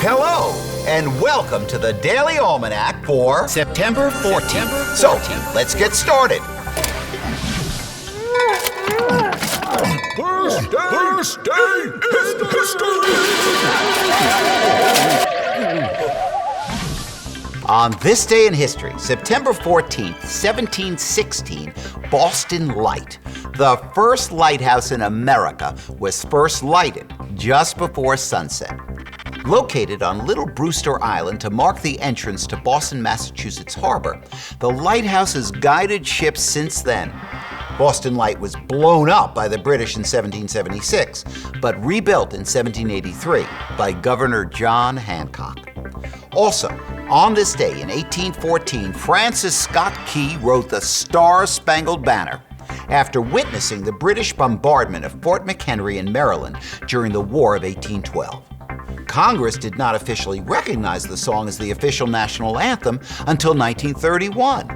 Hello, and welcome to the Daily Almanac for September 14th. So, let's get started. This day is history! On this day in history, September 14th, 1716, Boston Light, the first lighthouse in America, was first lighted just before sunset. Located on Little Brewster Island to mark the entrance to Boston, Massachusetts harbor, the lighthouse has guided ships since then. Boston Light was blown up by the British in 1776, but rebuilt in 1783 by Governor John Hancock. Also, on this day in 1814, Francis Scott Key wrote the Star-Spangled Banner after witnessing the British bombardment of Fort McHenry in Maryland during the War of 1812. Congress did not officially recognize the song as the official national anthem until 1931.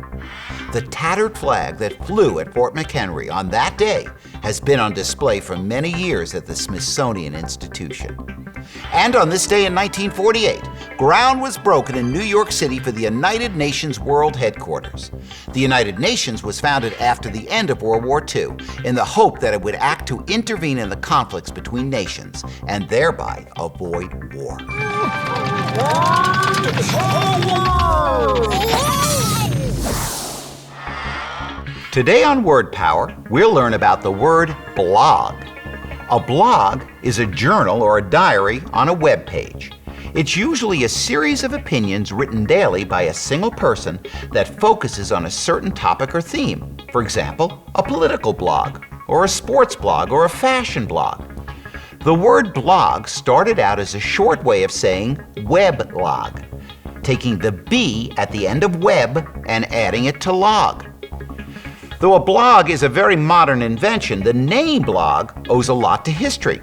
The tattered flag that flew at Fort McHenry on that day has been on display for many years at the Smithsonian Institution. And on this day in 1948, ground was broken in New York City for the United Nations World Headquarters. The United Nations was founded after the end of World War II in the hope that it would act to intervene in the conflicts between nations and thereby avoid war. Today on Word Power, we'll learn about the word blog. A blog is a journal or a diary on a web page. It's usually a series of opinions written daily by a single person that focuses on a certain topic or theme. For example, a political blog, or a sports blog, or a fashion blog. The word blog started out as a short way of saying weblog, taking the B at the end of web and adding it to log. Though a blog is a very modern invention, the name blog owes a lot to history.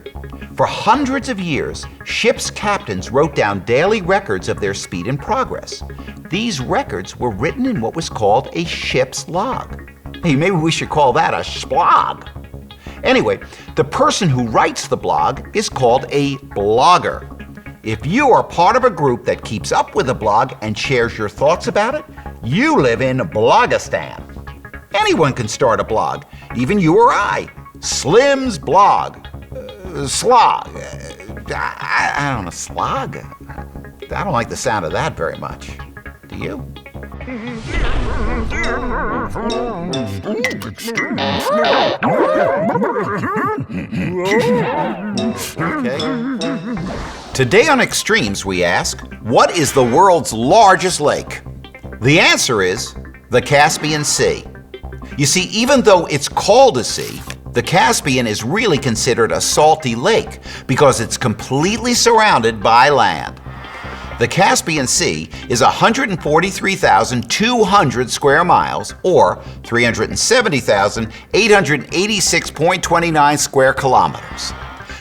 For hundreds of years, ships' captains wrote down daily records of their speed and progress. These records were written in what was called a ship's log. Hey, maybe we should call that a splog. Anyway, the person who writes the blog is called a blogger. If you are part of a group that keeps up with a blog and shares your thoughts about it, you live in Blogistan. Anyone can start a blog, even you or I. Slim's blog. Slog. I don't know, slog? I don't like the sound of that very much. Do you? Okay. Today on Extremes, we ask, what is the world's largest lake? The answer is the Caspian Sea. You see, even though it's called a sea, the Caspian is really considered a salty lake because it's completely surrounded by land. The Caspian Sea is 143,200 square miles, or 370,886.29 square kilometers.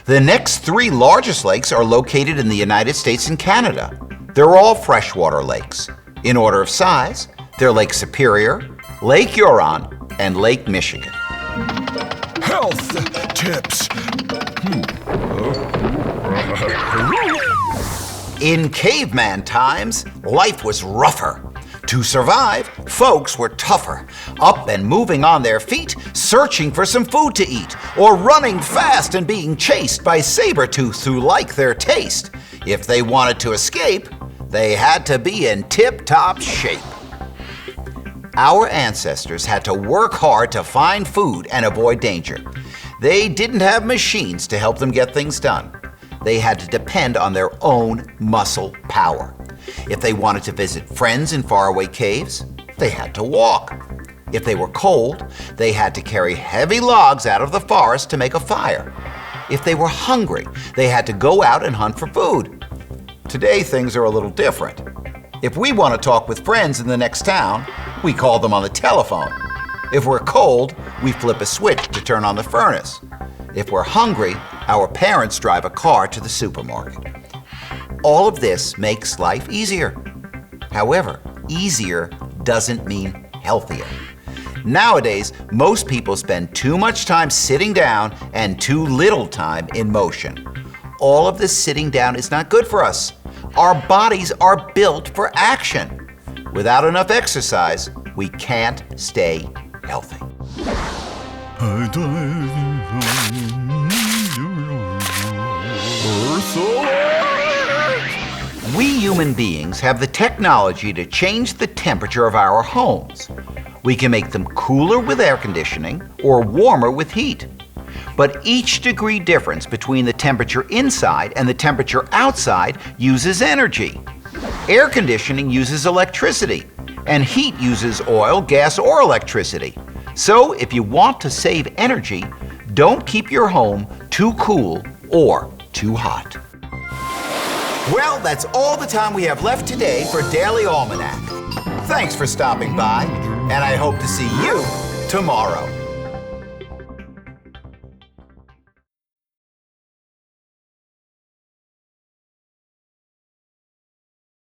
The next three largest lakes are located in the United States and Canada. They're all freshwater lakes. In order of size, they're Lake Superior, Lake Huron, and Lake Michigan. Health tips. In caveman times, life was rougher. To survive, folks were tougher, up and moving on their feet, searching for some food to eat, or running fast and being chased by saber-tooths who liked their taste. If they wanted to escape, they had to be in tip-top shape. Our ancestors had to work hard to find food and avoid danger. They didn't have machines to help them get things done. They had to depend on their own muscle power. If they wanted to visit friends in faraway caves, they had to walk. If they were cold, they had to carry heavy logs out of the forest to make a fire. If they were hungry, they had to go out and hunt for food. Today, things are a little different. If we want to talk with friends in the next town, we call them on the telephone. If we're cold, we flip a switch to turn on the furnace. If we're hungry, our parents drive a car to the supermarket. All of this makes life easier. However, easier doesn't mean healthier. Nowadays, most people spend too much time sitting down and too little time in motion. All of this sitting down is not good for us. Our bodies are built for action. Without enough exercise, we can't stay healthy. We human beings have the technology to change the temperature of our homes. We can make them cooler with air conditioning or warmer with heat. But each degree difference between the temperature inside and the temperature outside uses energy. Air conditioning uses electricity, and heat uses oil, gas, or electricity. So if you want to save energy, don't keep your home too cool or too hot. Well, that's all the time we have left today for Daily Almanac. Thanks for stopping by, and I hope to see you tomorrow.